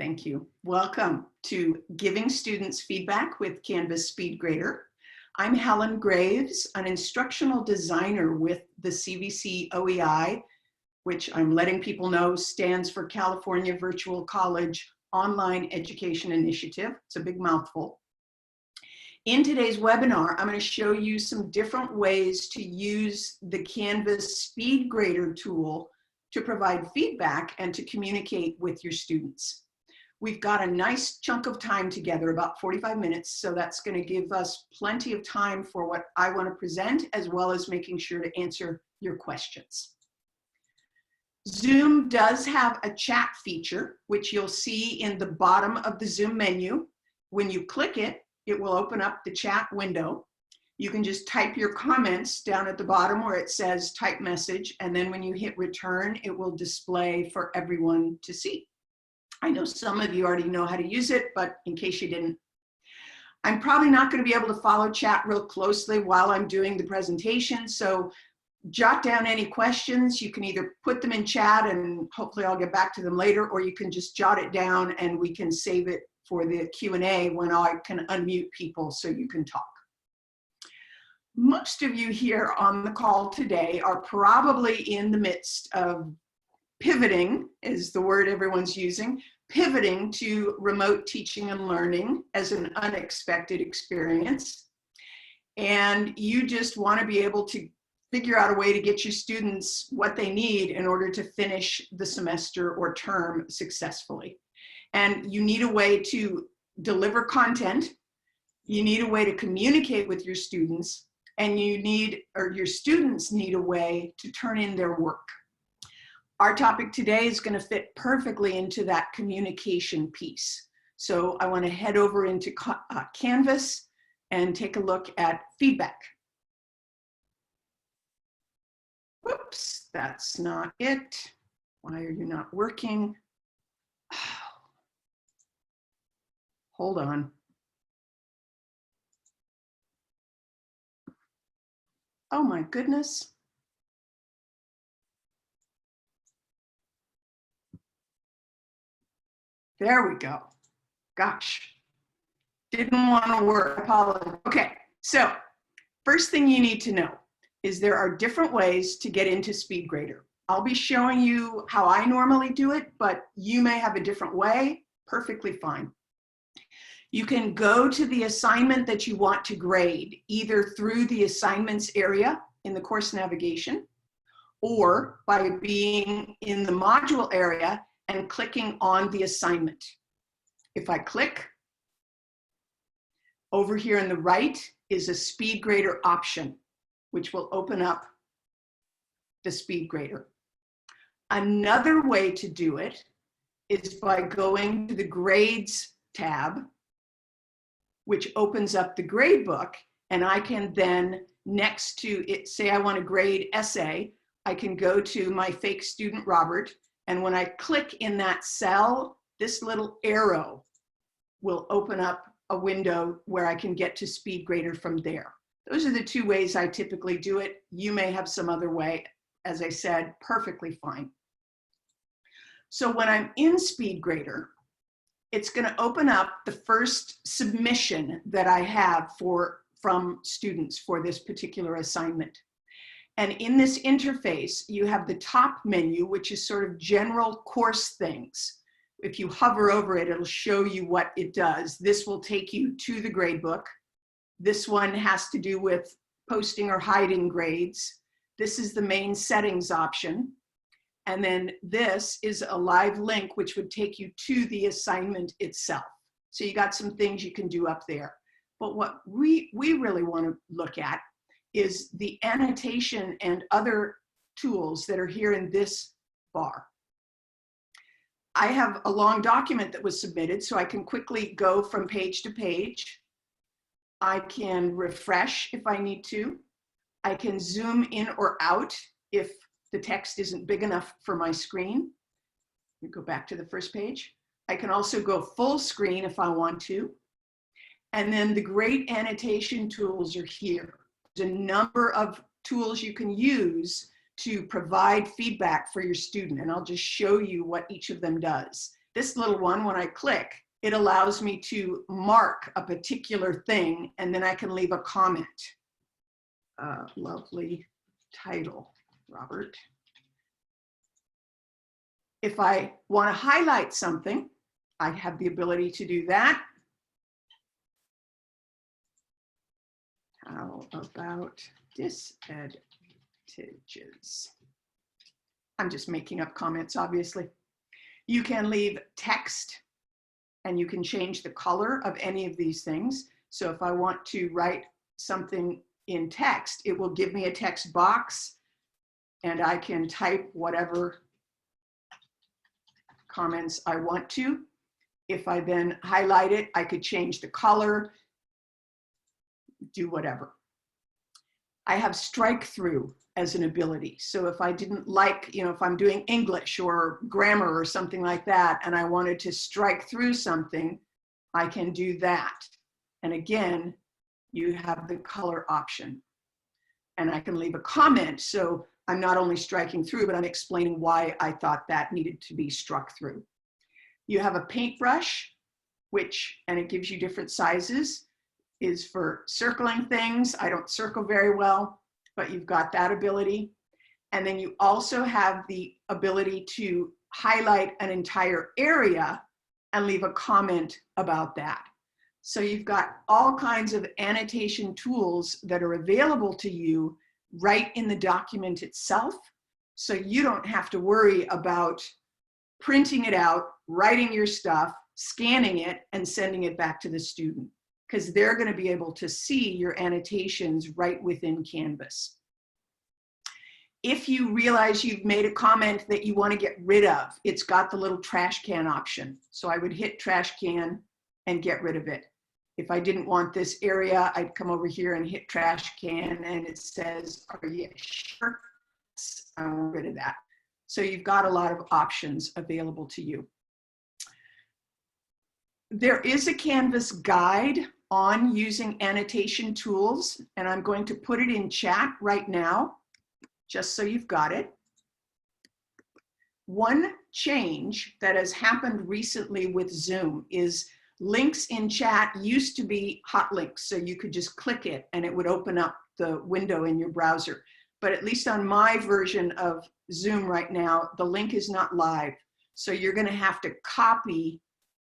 Thank you. Welcome to Giving Students Feedback with Canvas SpeedGrader. I'm Helen Graves, an instructional designer with the CVC OEI, which I'm letting people know stands for California Virtual College Online Education Initiative. It's a big mouthful. In today's webinar, I'm going to show you some different ways to use the Canvas SpeedGrader tool to provide feedback and to communicate with your students. We've got a nice chunk of time together, about 45 minutes, so that's going to give us plenty of time for what I want to present, as well as making sure to answer your questions. Zoom does have a chat feature, which you'll see in the bottom of the Zoom menu. When you click it, it will open up the chat window. You can just type your comments down at the bottom where it says type message, and then when you hit return, it will display for everyone to see. I know some of you already know how to use it, but in case you didn't, I'm probably not going to be able to follow chat real closely while I'm doing the presentation, so jot down any questions. You can either put them in chat and hopefully I'll get back to them later, or you can just jot it down and we can save it for the Q&A when I can unmute people so you can talk. Most of you here on the call today are probably in the midst of pivoting, is the word everyone's using, pivoting to remote teaching and learning as an unexpected experience. And you just want to be able to figure out a way to get your students what they need in order to finish the semester or term successfully. And you need a way to deliver content, you need a way to communicate with your students, and your students need a way to turn in their work. Our topic today is going to fit perfectly into that communication piece. So I want to head over into Canvas and take a look at feedback. Whoops, that's not it. Why are you not working? Hold on. Oh my goodness. There we go. Gosh, didn't want to work. Apologize. Okay, so first thing you need to know is there are different ways to get into SpeedGrader. I'll be showing you how I normally do it, but you may have a different way. Perfectly fine. You can go to the assignment that you want to grade, either through the assignments area in the course navigation, or by being in the module area and clicking on the assignment. If I click, over here on the right is a SpeedGrader option, which will open up the SpeedGrader. Another way to do it is by going to the Grades tab, which opens up the gradebook, and I can then, next to it, say I want to grade essay, I can go to my fake student Robert, and when I click in that cell, this little arrow will open up a window where I can get to SpeedGrader from there. Those are the two ways I typically do it. You may have some other way. As I said, perfectly fine. So when I'm in SpeedGrader, it's going to open up the first submission that I have from students for this particular assignment. And in this interface, you have the top menu, which is sort of general course things. If you hover over it, it'll show you what it does. This will take you to the gradebook. This one has to do with posting or hiding grades. This is the main settings option. And then this is a live link, which would take you to the assignment itself. So you got some things you can do up there. But what we really want to look at is the annotation and other tools that are here in this bar. I have a long document that was submitted, so I can quickly go from page to page. I can refresh if I need to. I can zoom in or out if the text isn't big enough for my screen. Let me go back to the first page. I can also go full screen if I want to. And then the great annotation tools are here. There's a number of tools you can use to provide feedback for your student, and I'll just show you what each of them does. This little one, when I click, it allows me to mark a particular thing, and then I can leave a comment. Lovely title, Robert. If I want to highlight something, I have the ability to do that. How about disadvantages? I'm just making up comments, obviously. You can leave text, and you can change the color of any of these things. So if I want to write something in text, it will give me a text box, and I can type whatever comments I want to. If I then highlight it, I could change the color, do whatever. I have strike through as an ability. So if I didn't like, if I'm doing English or grammar or something like that, and I wanted to strike through something, I can do that. And again, you have the color option. And I can leave a comment. So I'm not only striking through, but I'm explaining why I thought that needed to be struck through. You have a paintbrush, and it gives you different sizes, is for circling things. I don't circle very well, but you've got that ability. And then you also have the ability to highlight an entire area and leave a comment about that. So you've got all kinds of annotation tools that are available to you right in the document itself. So you don't have to worry about printing it out, writing your stuff, scanning it, and sending it back to the student, because they're going to be able to see your annotations right within Canvas. If you realize you've made a comment that you want to get rid of, it's got the little trash can option. So I would hit trash can and get rid of it. If I didn't want this area, I'd come over here and hit trash can, and it says, are you sure? I want rid of that. So you've got a lot of options available to you. There is a Canvas guide on using annotation tools, and I'm going to put it in chat right now, just so you've got it. One change that has happened recently with Zoom is links in chat used to be hot links, so you could just click it and it would open up the window in your browser. But at least on my version of Zoom right now, the link is not live. So you're going to have to copy,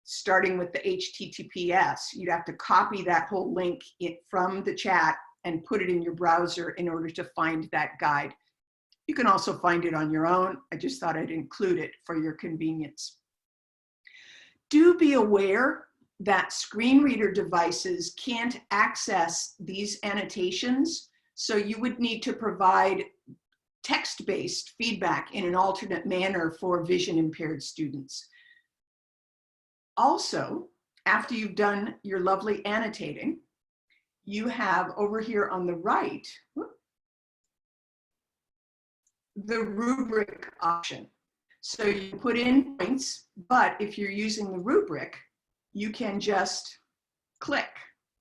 starting with the HTTPS, you'd have to copy that whole link from the chat and put it in your browser in order to find that guide. You can also find it on your own. I just thought I'd include it for your convenience. Do be aware that screen reader devices can't access these annotations, so you would need to provide text-based feedback in an alternate manner for vision impaired students. Also, after you've done your lovely annotating, you have over here on the right, the rubric option. So you put in points, but if you're using the rubric, you can just click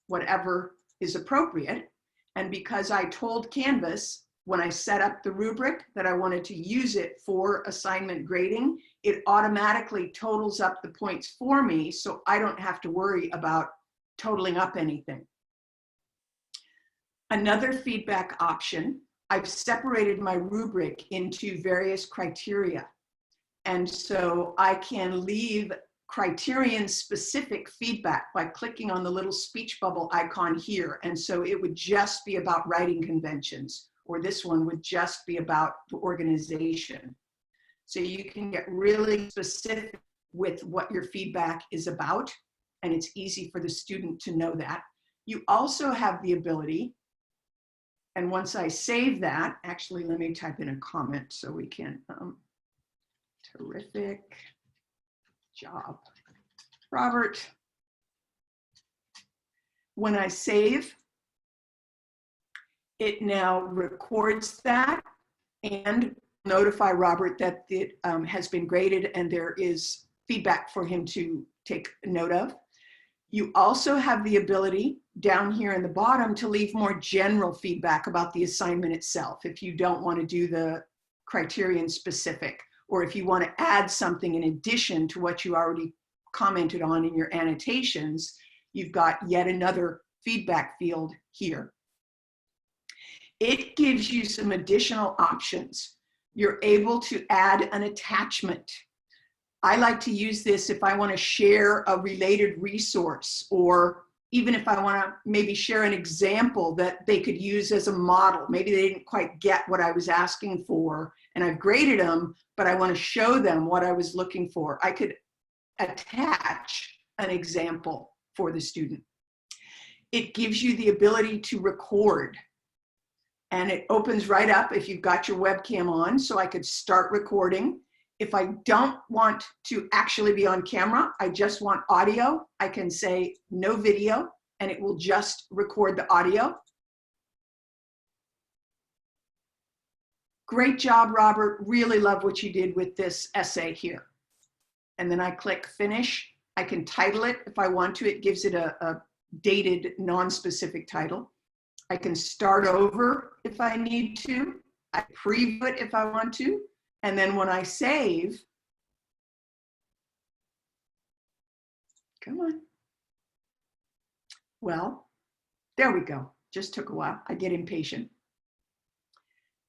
whatever is appropriate. And because I told Canvas when I set up the rubric that I wanted to use it for assignment grading, it automatically totals up the points for me, so I don't have to worry about totaling up anything. Another feedback option, I've separated my rubric into various criteria. And so I can leave criterion-specific feedback by clicking on the little speech bubble icon here. And so it would just be about writing conventions, or this one would just be about the organization. So you can get really specific with what your feedback is about, and it's easy for the student to know that. You also have the ability, and once I save that, actually, let me type in a comment so we can, terrific job, Robert. When I save, it now records that and notify Robert that it has been graded and there is feedback for him to take note of. You also have the ability down here in the bottom to leave more general feedback about the assignment itself if you don't want to do the criterion specific, or if you want to add something in addition to what you already commented on in your annotations, you've got yet another feedback field here. It gives you some additional options. You're able to add an attachment. I like to use this if I want to share a related resource, or even if I want to maybe share an example that they could use as a model. Maybe they didn't quite get what I was asking for and I've graded them, but I want to show them what I was looking for. I could attach an example for the student. It gives you the ability to record, and it opens right up if you've got your webcam on, so I could start recording. If I don't want to actually be on camera, I just want audio, I can say no video, and it will just record the audio. Great job, Robert. Really love what you did with this essay here. And then I click finish. I can title it if I want to. It gives it a dated, non-specific title. I can start over if I need to. I preview it if I want to. And then when I save, come on. Well, there we go. Just took a while. I get impatient.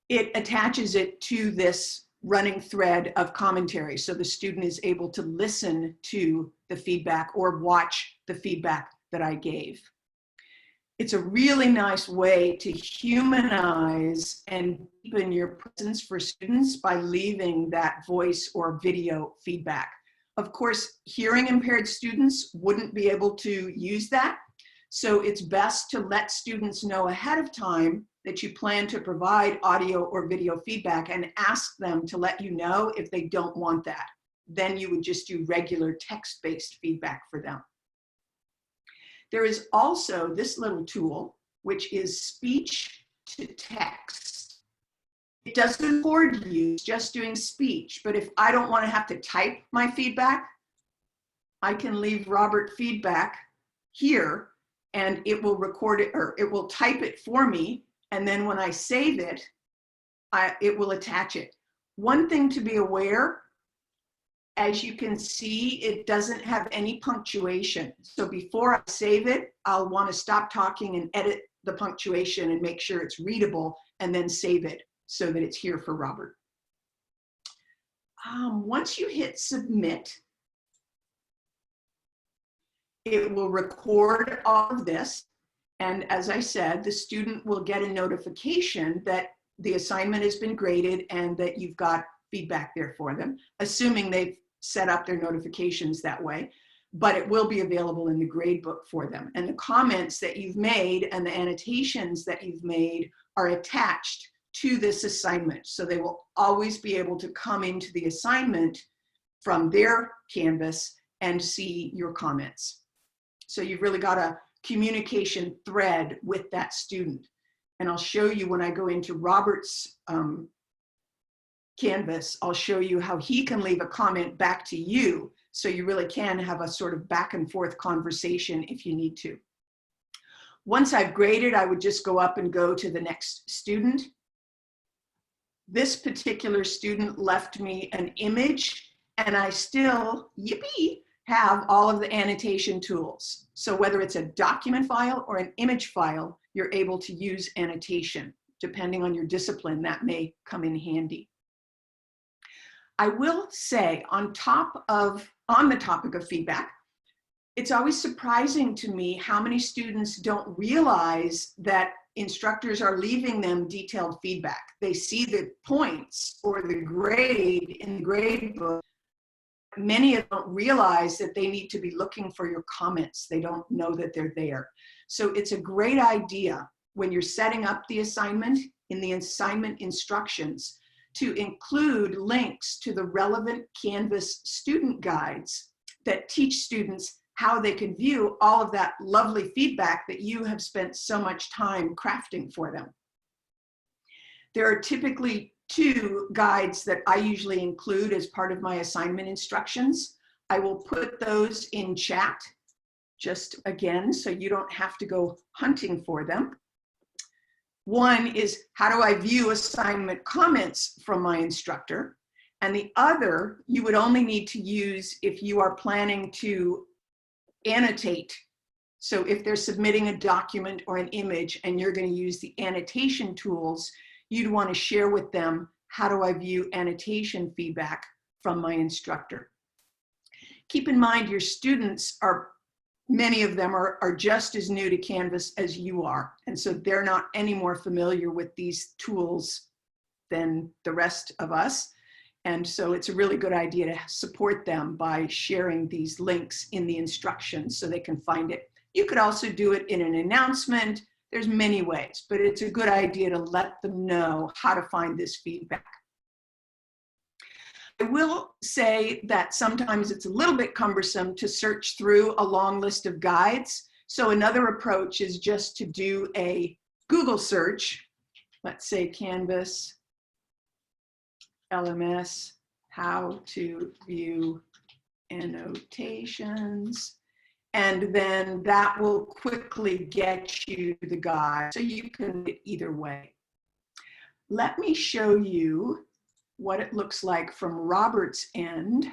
It attaches it to this running thread of commentary, so the student is able to listen to the feedback or watch the feedback that I gave. It's a really nice way to humanize and deepen your presence for students by leaving that voice or video feedback. Of course, hearing impaired students wouldn't be able to use that, so it's best to let students know ahead of time that you plan to provide audio or video feedback and ask them to let you know if they don't want that. Then you would just do regular text-based feedback for them. There is also this little tool, which is speech to text. It doesn't record you, it's just doing speech, but if I don't want to have to type my feedback, I can leave Robert feedback here and it will record it, or it will type it for me, and then when I save it, it will attach it. One thing to be aware, as you can see, it doesn't have any punctuation. So before I save it, I'll want to stop talking and edit the punctuation and make sure it's readable, and then save it so that it's here for Robert. Once you hit submit, it will record all of this. And as I said, the student will get a notification that the assignment has been graded and that you've got feedback there for them, assuming they've set up their notifications that way, but it will be available in the gradebook for them. And the comments that you've made and the annotations that you've made are attached to this assignment. So they will always be able to come into the assignment from their Canvas and see your comments. So you've really got a communication thread with that student. And I'll show you when I go into Robert's Canvas, I'll show you how he can leave a comment back to you. So you really can have a sort of back and forth conversation if you need to. Once I've graded, I would just go up and go to the next student. This particular student left me an image, and I still, yippee, have all of the annotation tools. So whether it's a document file or an image file, you're able to use annotation. Depending on your discipline, that may come in handy. I will say on the topic of feedback, it's always surprising to me how many students don't realize that instructors are leaving them detailed feedback. They see the points or the grade in the grade book. Many of them don't realize that they need to be looking for your comments. They don't know that they're there. So it's a great idea when you're setting up the assignment in the assignment instructions to include links to the relevant Canvas student guides that teach students how they can view all of that lovely feedback that you have spent so much time crafting for them. There are typically 2 guides that I usually include as part of my assignment instructions. I will put those in chat, just again, so you don't have to go hunting for them. One is, how do I view assignment comments from my instructor? And the other, you would only need to use if you are planning to annotate. So if they're submitting a document or an image and you're going to use the annotation tools, you'd want to share with them, how do I view annotation feedback from my instructor? Keep in mind your students are, many of them are just as new to Canvas as you are. And so they're not any more familiar with these tools than the rest of us. And so it's a really good idea to support them by sharing these links in the instructions so they can find it. You could also do it in an announcement. There's many ways, but it's a good idea to let them know how to find this feedback. I will say that sometimes it's a little bit cumbersome to search through a long list of guides. So another approach is just to do a Google search. Let's say Canvas LMS, how to view annotations. And then that will quickly get you the guide. So you can do it either way. Let me show you what it looks like from Robert's end.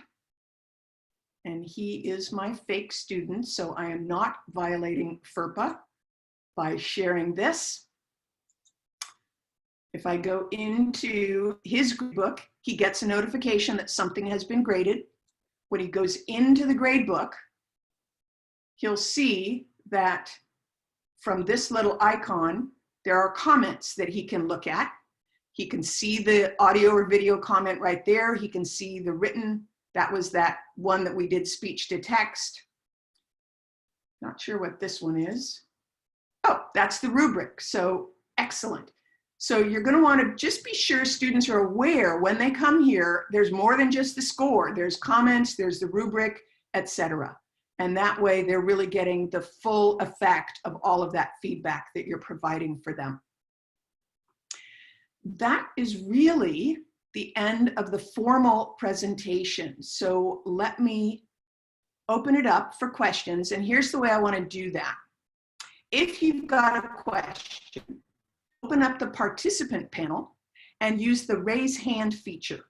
And he is my fake student, so I am not violating FERPA by sharing this. If I go into his gradebook, he gets a notification that something has been graded. When he goes into the gradebook, he'll see that from this little icon, there are comments that he can look at. He can see the audio or video comment right there. He can see the written. That was that one that we did speech to text. Not sure what this one is. Oh, that's the rubric. So excellent. So you're going to want to just be sure students are aware when they come here, there's more than just the score. There's comments, there's the rubric, etc. And that way they're really getting the full effect of all of that feedback that you're providing for them. That is really the end of the formal presentation. So let me open it up for questions. And here's the way I want to do that. If you've got a question, open up the participant panel and use the raise hand feature.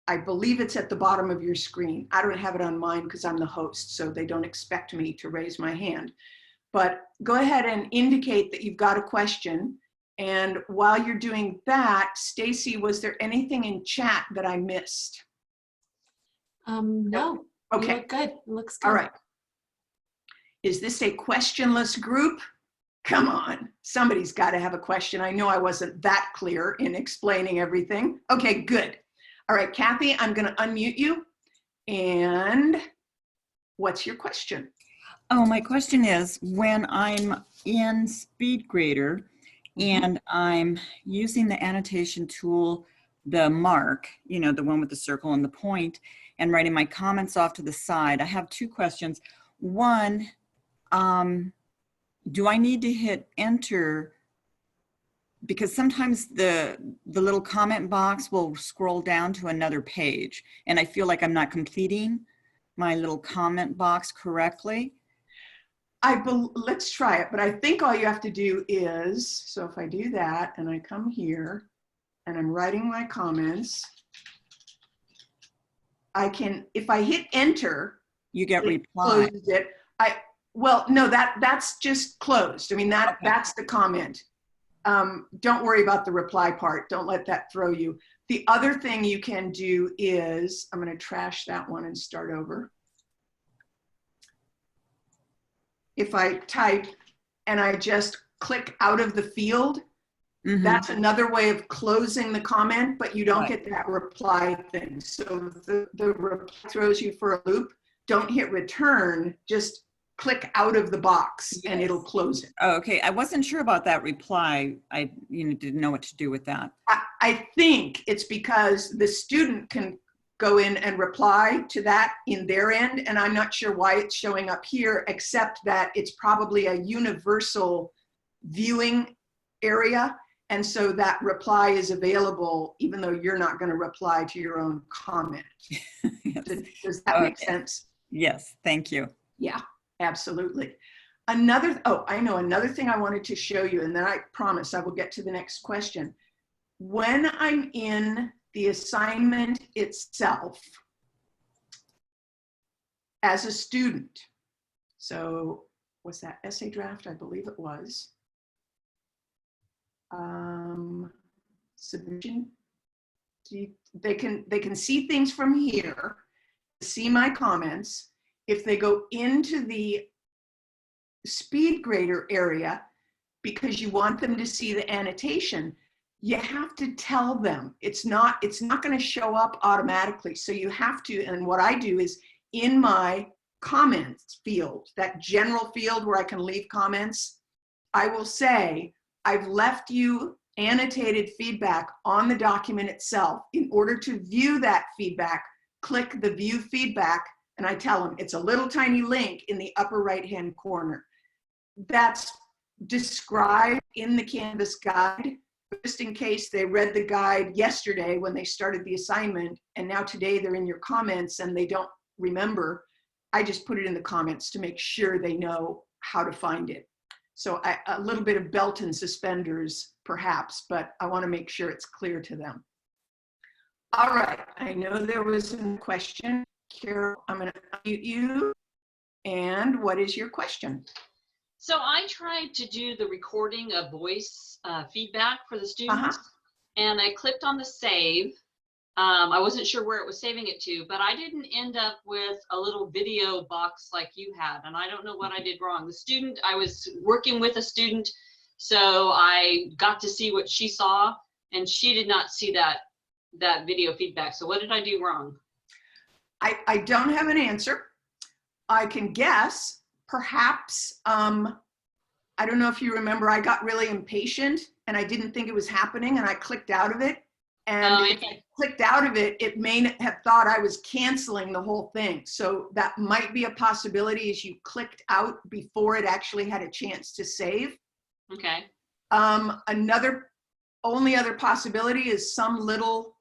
I believe it's at the bottom of your screen. I don't have it on mine because I'm the host, so they don't expect me to raise my hand. But go ahead and indicate that you've got a question. And while you're doing that, Stacy, was there anything in chat that I missed? No. Okay. You look good. It looks good. All right. Is this a questionless group? Come on, somebody's got to have a question. I know I wasn't that clear in explaining everything. Okay, good. All right, Kathy, I'm going to unmute you. And what's your question? Oh, my question is, when I'm in SpeedGrader and I'm using the annotation tool, the mark, you know, the one with the circle and the point, and writing my comments off to the side, I have two questions. One, do I need to hit enter? Because sometimes the little comment box will scroll down to another page, and I feel like I'm not completing my little comment box correctly. Let's try it, but I think all you have to do is, so if I do that and I come here and I'm writing my comments, I can, if I hit enter, you get reply. Closes it. Well, no, that's just closed. I mean, that's the comment. Don't worry about the reply part. Don't let that throw you. The other thing you can do is, I'm going to trash that one and start over. If I type and I just click out of the field, that's another way of closing the comment, but you don't get that reply thing. So the reply throws you for a loop. Don't hit return, just click out of the box and it'll close it. Oh, okay. I wasn't sure about that reply. I didn't know what to do with that. I think it's because the student can go in and reply to that in their end, and I'm not sure why it's showing up here, except that it's probably a universal viewing area, and so that reply is available even though you're not going to reply to your own comment. Yes. Does that make sense? Yes, thank you. Yeah, absolutely. I know another thing I wanted to show you, and then I promise I will get to the next question. When I'm in the assignment itself as a student. So was that essay draft? I believe it was. Submission. They can see things from here, see my comments. If they go into the SpeedGrader area, because you want them to see the annotation, you have to tell them. It's not going to show up automatically. So you have to, and what I do is in my comments field, that general field where I can leave comments, I will say, I've left you annotated feedback on the document itself. In order to view that feedback, click the view feedback, and I tell them it's a little tiny link in the upper right-hand corner. That's described in the Canvas guide, just in case they read the guide yesterday when they started the assignment, and now today they're in your comments and they don't remember. I just put it in the comments to make sure they know how to find it. So a little bit of belt and suspenders, perhaps, but I want to make sure it's clear to them. All right, I know there was a question. Carol, I'm going to unmute you. And what is your question? So I tried to do the recording of voice feedback for the students, and I clicked on the save. I wasn't sure where it was saving it to, but I didn't end up with a little video box like you had, and I don't know what I did wrong. The student, I was working with a student, so I got to see what she saw, and she did not see that video feedback. So what did I do wrong? I don't have an answer. I can guess. Perhaps, I don't know if you remember, I got really impatient and I didn't think it was happening and I clicked out of it. And if I clicked out of it, it may have thought I was canceling the whole thing. So that might be a possibility, is you clicked out before it actually had a chance to save. Okay. Only other possibility is some little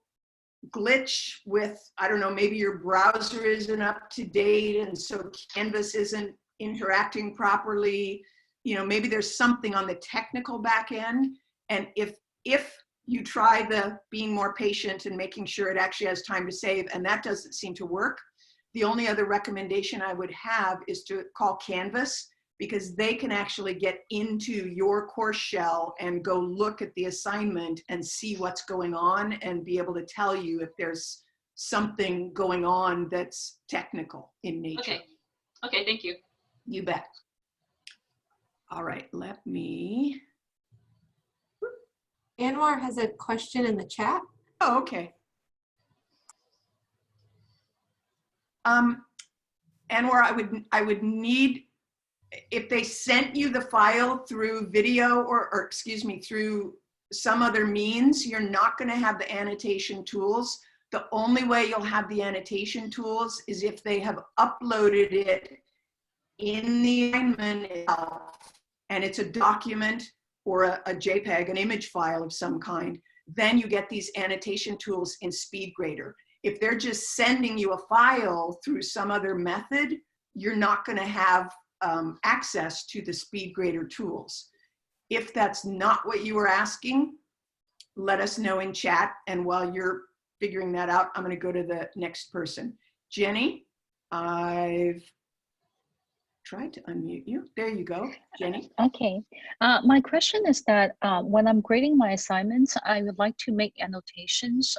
glitch with, I don't know, maybe your browser isn't up to date and so Canvas isn't interacting properly. You know, maybe there's something on the technical back end. And if you try the being more patient and making sure it actually has time to save, and that doesn't seem to work, the only other recommendation I would have is to call Canvas, because they can actually get into your course shell and go look at the assignment and see what's going on and be able to tell you if there's something going on that's technical in nature. Okay. Okay, thank you. You bet. All right, let me. Anwar has a question in the chat. Oh, okay. Anwar, I would need, if they sent you the file through video or excuse me, through some other means, you're not going to have the annotation tools. The only way you'll have the annotation tools is if they have uploaded it in the assignment itself, and it's a document or a JPEG, an image file of some kind, then you get these annotation tools in SpeedGrader. If they're just sending you a file through some other method, you're not going to have access to the SpeedGrader tools. If that's not what you were asking, let us know in chat. And while you're figuring that out, I'm going to go to the next person. Jenny, I've tried to unmute you. There you go, Jenny. Okay. My question is that when I'm grading my assignments, I would like to make annotations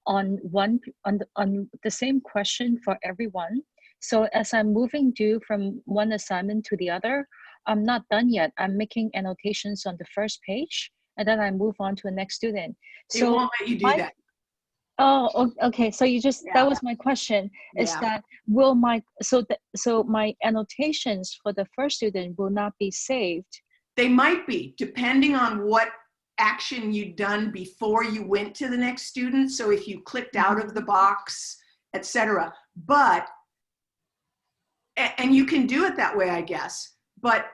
on the same question for everyone. So as I'm moving due from one assignment to the other, I'm not done yet. I'm making annotations on the first page, and then I move on to the next student. So it won't let you do that. Oh, okay. So you just, that was my question, is that will my, so my annotations for the first student will not be saved? They might be, depending on what action you'd done before you went to the next student. So if you clicked out of the box, etc. But, and you can do it that way, I guess. But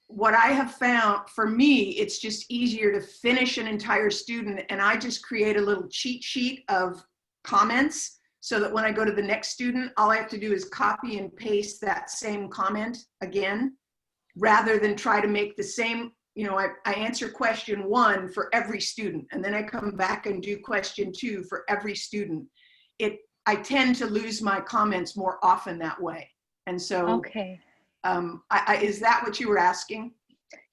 what I have found, for me, it's just easier to finish an entire student, and I just create a little cheat sheet of comments so that when I go to the next student, all I have to do is copy and paste that same comment again, rather than try to make the same you know, I answer question 1 for every student, and then I come back and do question 2 for every student. I tend to lose my comments more often that way. And so, Okay. is that what you were asking?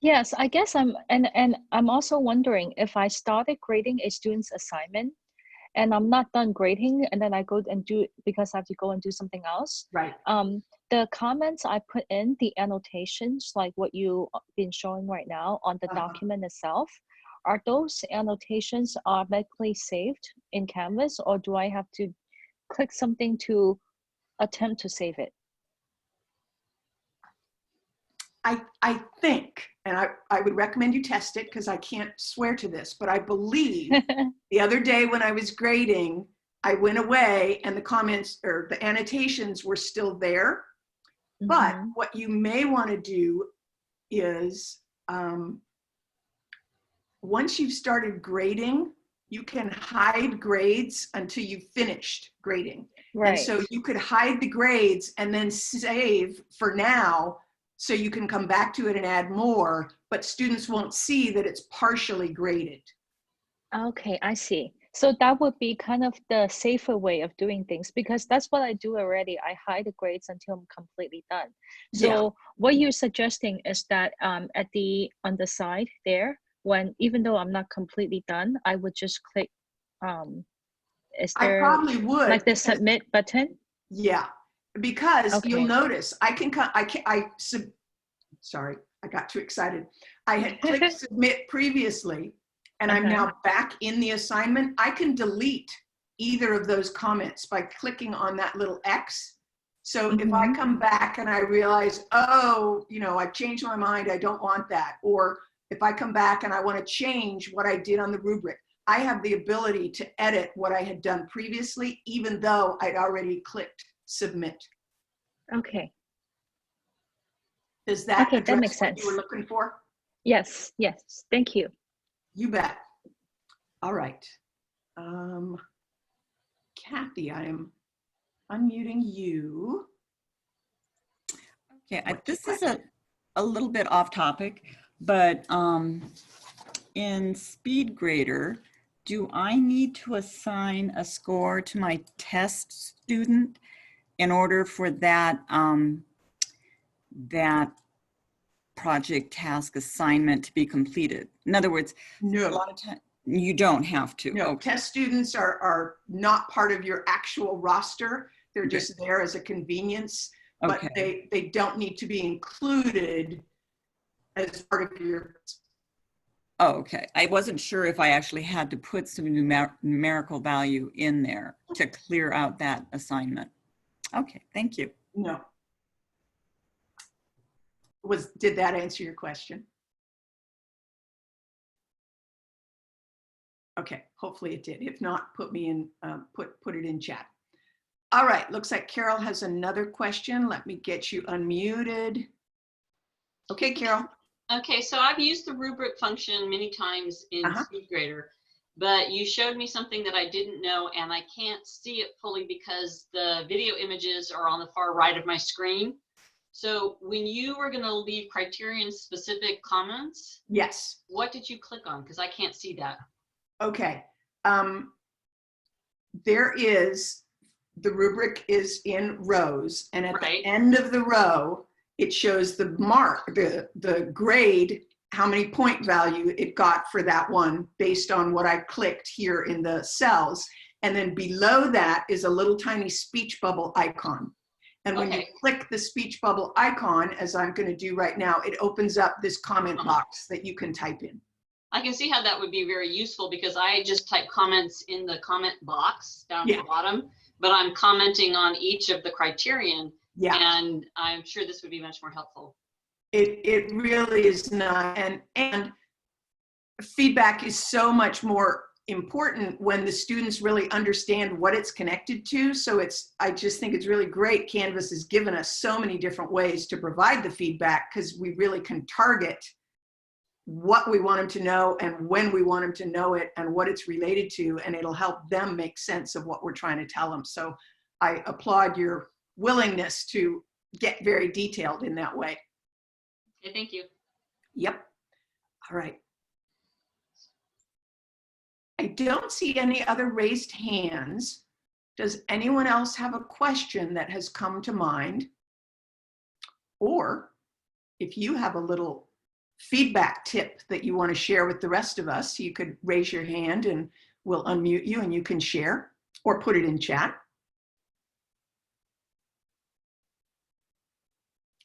Yes, I guess and I'm also wondering if I started grading a student's assignment and I'm not done grading, and then I go and do it because I have to go and do something else. Right. The comments I put in, the annotations, like what you've been showing right now on the document itself, are those annotations automatically saved in Canvas, or do I have to click something to attempt to save it? I think, and I would recommend you test it because I can't swear to this, but I believe the other day when I was grading, I went away and the comments or the annotations were still there. But what you may want to do is, once you've started grading, you can hide grades until you've finished grading. Right. And so you could hide the grades and then save for now, so you can come back to it and add more, but students won't see that it's partially graded. Okay, I see. So that would be kind of the safer way of doing things, because that's what I do already. I hide the grades until I'm completely done. So what you're suggesting is that on the side there, even though I'm not completely done, I would just click, is there I probably would, like the submit button? Yeah, because Okay. you'll notice sorry, I got too excited. I had clicked submit previously, and I'm now back in the assignment. I can delete either of those comments by clicking on that little X. So if I come back and I realize, oh, you know, I've changed my mind, I don't want that. Or if I come back and I want to change what I did on the rubric, I have the ability to edit what I had done previously, even though I'd already clicked submit. Okay. Does that Okay, that makes address what sense. you were looking for? Yes, yes, thank you. You bet. All right. Kathy, I am unmuting you. Okay, this is a little bit off topic, but in SpeedGrader, do I need to assign a score to my test student in order for that that project task assignment to be completed? In other words, No. a lot of time you don't have to. No, Okay. test students are not part of your actual roster. They're just there as a convenience, but they don't need to be included as part of your. Oh, okay. I wasn't sure if I actually had to put some numerical value in there to clear out that assignment. Okay, thank you. No. Did that answer your question? Okay, hopefully it did. If not, put me in, put it in chat. All right, looks like Carol has another question. Let me get you unmuted. Okay, Carol. Okay, so I've used the rubric function many times in SpeedGrader, but you showed me something that I didn't know, and I can't see it fully because the video images are on the far right of my screen. So when you were going to leave criterion specific comments, yes, what did you click on? Because I can't see that. Okay, the rubric is in rows, and at the end of the row, it shows the mark, the grade, how many point value it got for that one based on what I clicked here in the cells. And then below that is a little tiny speech bubble icon. And when you click the speech bubble icon, as I'm going to do right now, it opens up this comment box that you can type in. I can see how that would be very useful because I just type comments in the comment box down at the bottom, but I'm commenting on each of the criterion. Yeah. And I'm sure this would be much more helpful. It really is not. And feedback is so much more important when the students really understand what it's connected to. So I just think it's really great. Canvas has given us so many different ways to provide the feedback because we really can target what we want them to know and when we want them to know it and what it's related to, and it'll help them make sense of what we're trying to tell them. So I applaud your willingness to get very detailed in that way. Okay, thank you. Yep. All right. I don't see any other raised hands. Does anyone else have a question that has come to mind? Or if you have a little feedback tip that you want to share with the rest of us, you could raise your hand and we'll unmute you and you can share or put it in chat.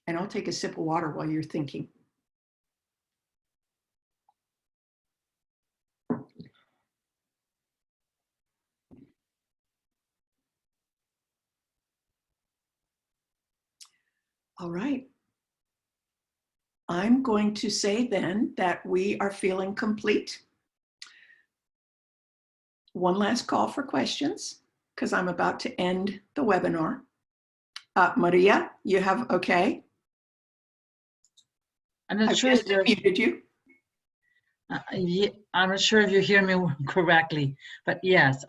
And I'll take a sip of water while you're thinking. All right. I'm going to say then that we are feeling complete. One last call for questions because I'm about to end the webinar. Maria, you have okay? I'm not I sure just if you're, muted you. yeah, I'm not sure if you hear me correctly, but yes.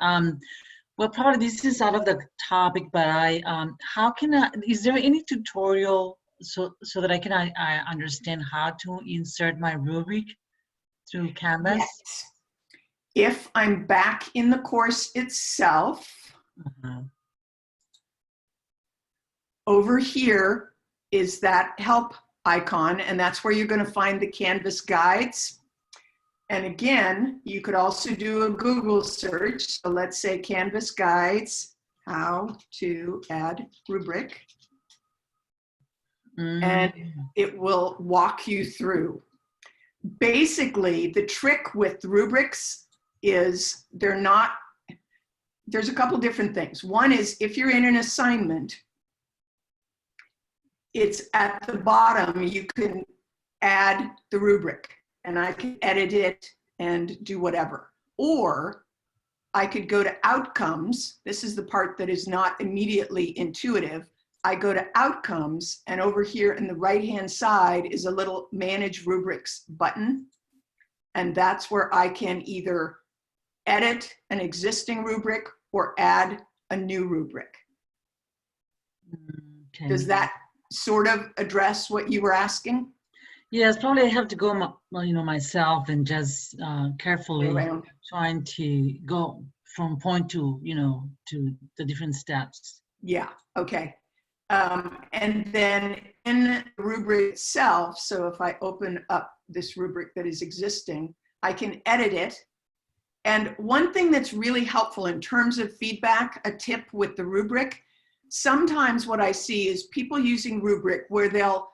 Well, probably this is out of the topic, but how can I, is there any tutorial so that I can understand how to insert my rubric through Canvas? Yes. If I'm back in the course itself, over here is that help icon, and that's where you're going to find the Canvas guides. And again, you could also do a Google search. So let's say Canvas guides, how to add rubric. And it will walk you through. Basically, the trick with rubrics is there's a couple different things. One is if you're in an assignment, it's at the bottom, you can add the rubric and I can edit it and do whatever. Or I could go to outcomes. This is the part that is not immediately intuitive. I go to outcomes, and over here in the right-hand side is a little manage rubrics button. And that's where I can either edit an existing rubric or add a new rubric. Okay. Does that sort of address what you were asking? Yes, probably I have to go, myself and just carefully Around. trying to go from point to, to the different steps. Yeah, okay. And then in the rubric itself, so if I open up this rubric that is existing, I can edit it. And one thing that's really helpful in terms of feedback, a tip with the rubric, sometimes what I see is people using rubric where they'll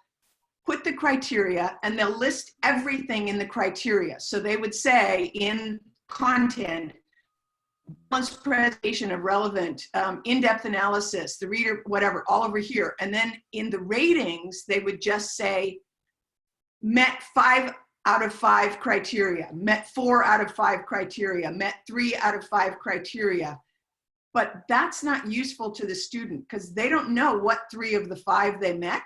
put the criteria and they'll list everything in the criteria. So they would say in content, balanced presentation of relevant, in-depth analysis, the reader, whatever, all over here. And then in the ratings, they would just say, met 5 out of 5 criteria, met 4 out of 5 criteria, met 3 out of 5 criteria. But that's not useful to the student because they don't know what 3 of the 5 they met.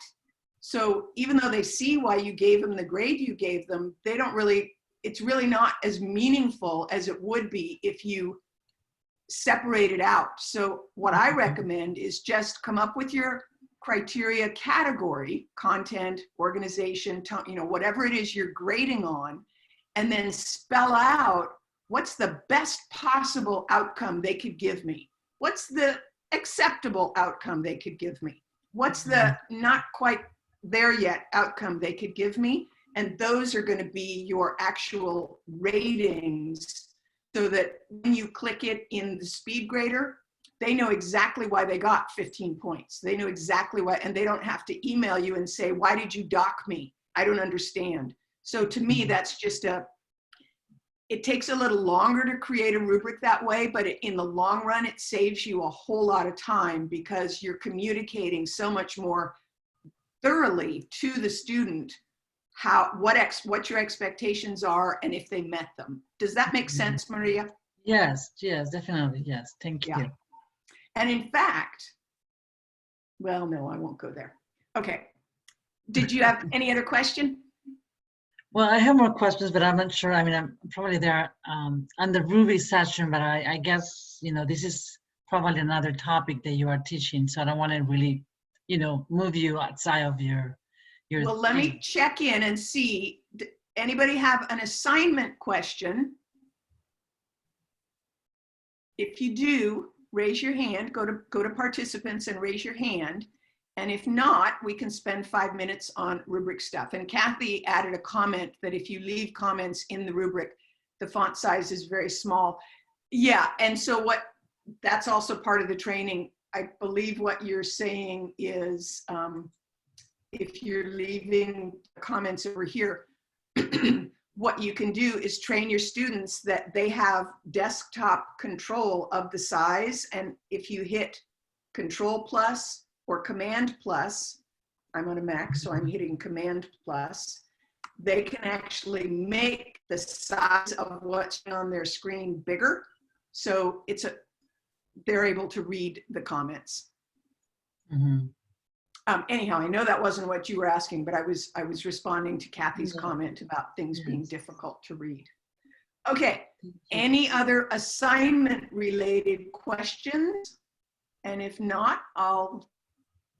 So even though they see why you gave them the grade you gave them, they don't really, it's really not as meaningful as it would be if you separate it out. So what I recommend is just come up with your criteria category, content, organization, whatever it is you're grading on, and then spell out what's the best possible outcome they could give me. What's the acceptable outcome they could give me? What's the not quite there yet outcome they could give me? And those are going to be your actual ratings so that when you click it in the SpeedGrader, they know exactly why they got 15 points. They know exactly why, and they don't have to email you and say, why did you dock me? I don't understand. So to me, that's just it takes a little longer to create a rubric that way, but in the long run, it saves you a whole lot of time because you're communicating so much more thoroughly to the student what your expectations are and if they met them. Does that make sense, Maria? Yes, definitely. Yes, thank you. Yeah. And in fact, well, no, I won't go there. Okay. Did you have any other question? Well, I have more questions, but I'm not sure. I mean, I'm probably there on the Ruby session, but I guess, this is probably another topic that you are teaching. So I don't want to really, move you outside of your Well, let me check in and see. Anybody have an assignment question? If you do, raise your hand, go to participants and raise your hand. And if not, we can spend 5 minutes on rubric stuff. And Kathy added a comment that if you leave comments in the rubric, the font size is very small. Yeah, and so that's also part of the training. I believe what you're saying is if you're leaving comments over here, what you can do is train your students that they have desktop control of the size. And if you hit Control plus or Command plus, I'm on a Mac, so I'm hitting Command plus, they can actually make the size of what's on their screen bigger. So they're able to read the comments. Mm-hmm. Anyhow, I know that wasn't what you were asking, but I was responding to Kathy's comment about things being difficult to read. Okay, any other assignment related questions? And if not, I'll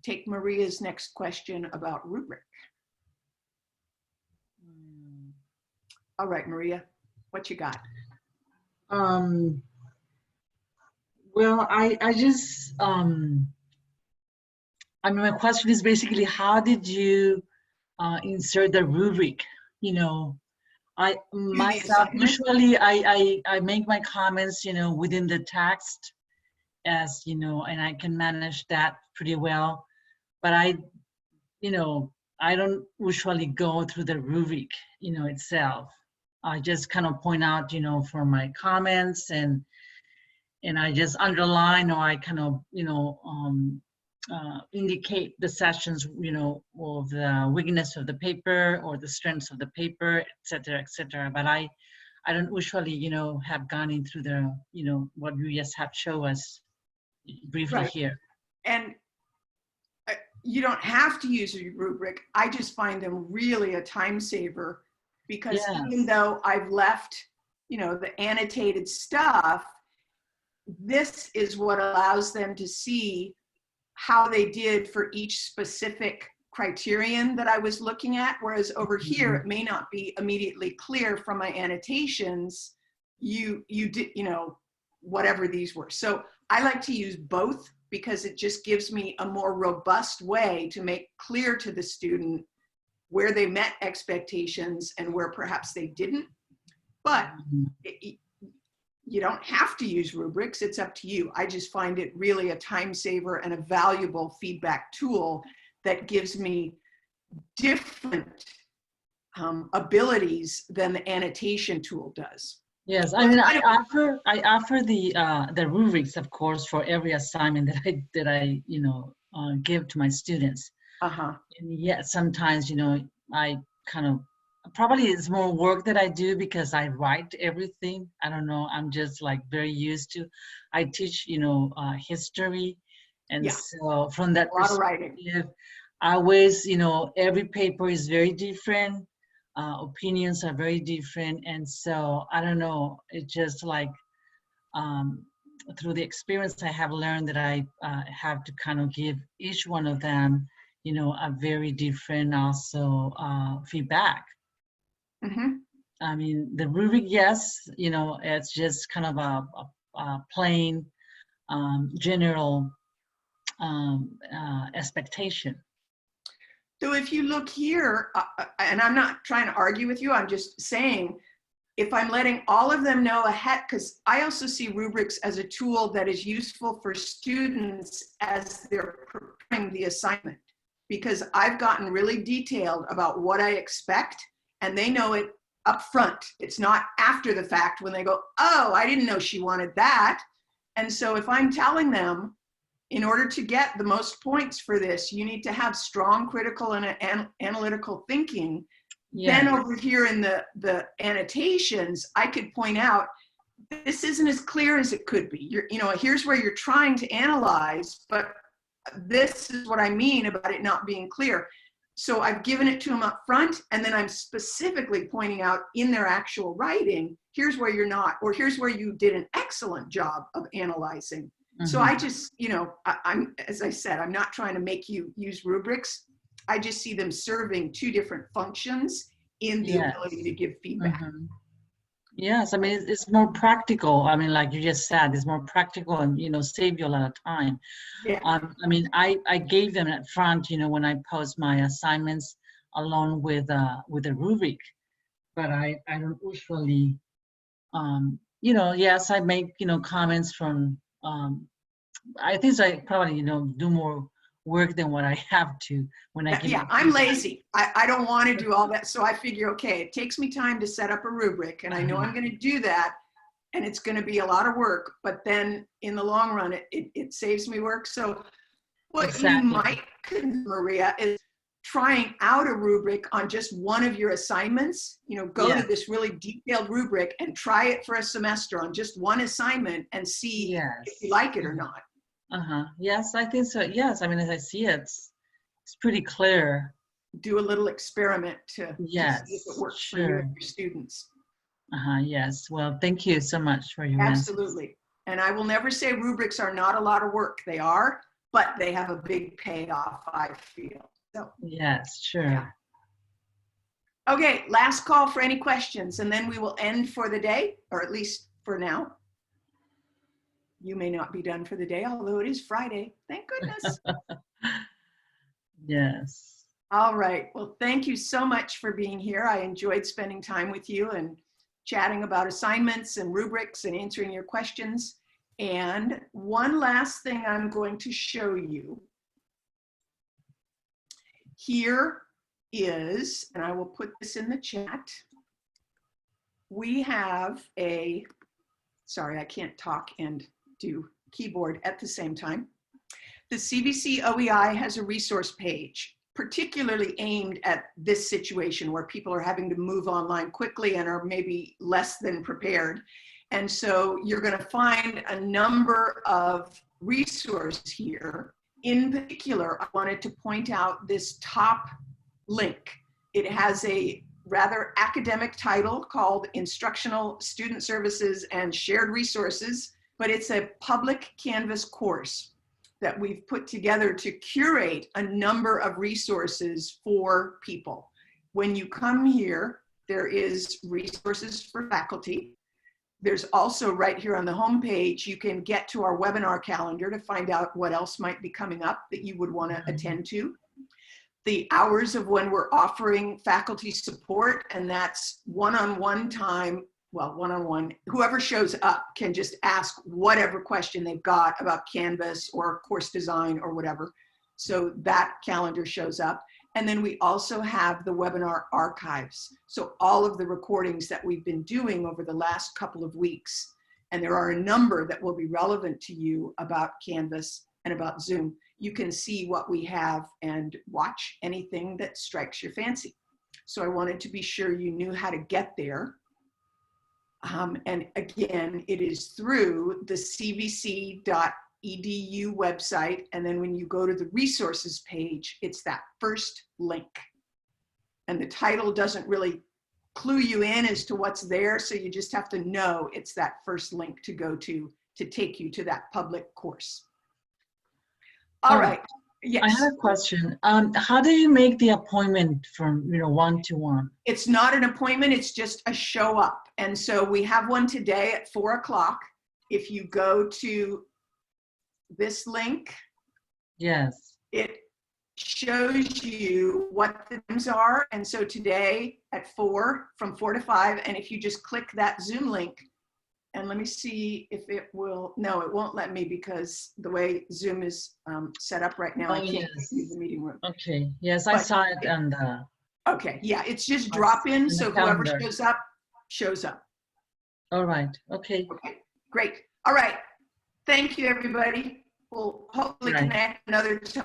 take Maria's next question about rubric. All right, Maria, what you got? Well, I just, I mean, my question is basically, how did you insert the rubric? You know, myself, usually I make my comments, you know, within the text as, you know, and I can manage that pretty well. But you know, I don't usually go through the rubric, you know, itself. I just kind of point out, you know, for my comments and I just underline, or I kind of, you know, indicate the sections, you know, of the weakness of the paper or the strengths of the paper, et cetera, et cetera. But I don't usually, you know, have gone in through the, you know, what you just have shown us briefly here. And you don't have to use a rubric. I just find them really a time saver, because even though I've left, you know, the annotated stuff, this is what allows them to see how they did for each specific criterion that I was looking at. Whereas over here, it may not be immediately clear from my annotations, you did, you know, whatever these were. So I like to use both, because it just gives me a more robust way to make clear to the student where they met expectations and where perhaps they didn't. But you don't have to use rubrics, it's up to you. I just find it really a time saver and a valuable feedback tool that gives me different abilities than the annotation tool does. Yes, I mean, I offer the rubrics, of course, for every assignment that I you know, give to my students. And yet sometimes, you know, I kind of, probably it's more work that I do because I write everything. I don't know, I'm just like very used to, I teach, you know, history. And so from that perspective, I always, you know, every paper is very different. Opinions are very different. And so, I don't know, it's just like, through the experience I have learned that I have to kind of give each one of them, you know, a very different also feedback. I mean, the rubric, yes, you know, it's just kind of a plain general expectation. So if you look here, and I'm not trying to argue with you, I'm just saying, if I'm letting all of them know ahead, because I also see rubrics as a tool that is useful for students as they're preparing the assignment, because I've gotten really detailed about what I expect, and they know it up front. It's not after the fact when they go, oh, I didn't know she wanted that. And so if I'm telling them, in order to get the most points for this, you need to have strong critical and analytical thinking. Then over here in the annotations, I could point out, this isn't as clear as it could be. You know, here's where you're trying to analyze, but this is what I mean about it not being clear. So I've given it to them up front, and then I'm specifically pointing out in their actual writing, here's where you're not, or here's where you did an excellent job of analyzing. So I just, you know, I'm, as I said, I'm not trying to make you use rubrics. I just see them serving two different functions in the Yes. ability to give feedback. Mhm. Yes, I mean, it's more practical. I mean, like you just said, it's more practical and, save you a lot of time. Yeah. I mean, I gave them at front, when I post my assignments along with a rubric, but I don't usually, yes, I make, comments from, I think I probably, do more work than what I have to when I give Yeah, them I'm feedback. lazy. I don't want to do all that. So I figure, okay, it takes me time to set up a rubric and I know I'm going to do that and it's going to be a lot of work, but then in the long run, it saves me work. So what you Exactly. might consider, Maria, is trying out a rubric on just one of your assignments. Go Yes. to this really detailed rubric and try it for a semester on just one assignment and see Yes. if you like it or not. Yes, I think so. Yes, I mean, as I see it, it's pretty clear. Do a little experiment to Yes, see if it works for you sure. and your students. Yes. Well, thank you so much for your answers. Absolutely. And I will never say rubrics are not a lot of work. They are, but they have a big payoff, I feel. So, Yes, sure. yeah. Okay, last call for any questions, and then we will end for the day, or at least for now. You may not be done for the day, although it is Friday. Thank goodness. Yes. All right. Well, thank you so much for being here. I enjoyed spending time with you and chatting about assignments and rubrics and answering your questions. And one last thing I'm going to show you. Here is, and I will put this in the chat. We have a, sorry, I can't talk and do keyboard at the same time. The CVC OEI has a resource page, particularly aimed at this situation where people are having to move online quickly and are maybe less than prepared. And so you're going to find a number of resources here. In particular, I wanted to point out this top link. It has a rather academic title called Instructional Student Services and Shared Resources, but it's a public Canvas course that we've put together to curate a number of resources for people. When you come here, there is resources for faculty. There's also right here on the homepage, you can get to our webinar calendar to find out what else might be coming up that you would want to attend to. The hours of when we're offering faculty support, and that's one-on-one time. Well, one-on-one, whoever shows up can just ask whatever question they've got about Canvas or course design or whatever. So that calendar shows up. And then we also have the webinar archives. So all of the recordings that we've been doing over the last couple of weeks, and there are a number that will be relevant to you about Canvas and about Zoom. You can see what we have and watch anything that strikes your fancy. So I wanted to be sure you knew how to get there. And again, it is through the cvc.edu website. And then when you go to the resources page, it's that first link. And the title doesn't really clue you in as to what's there. So you just have to know it's that first link to go to take you to that public course. All right. Yes. I have a question. How do you make the appointment from, one-to-one? It's not an appointment, it's just a show up. And so we have one today at 4 o'clock. If you go to this link, yes, it shows you what the times are. And so today at 4, from 4 to 5, and if you just click that Zoom link, and let me see if it will, no, it won't let me because the way Zoom is set up right now, I can't use the meeting room. Okay, yes, I saw it on the... Okay, yeah, it's just drop in, so whoever shows up, shows up. All right, okay. Okay, great. All right, thank you, everybody. We'll hopefully connect another time.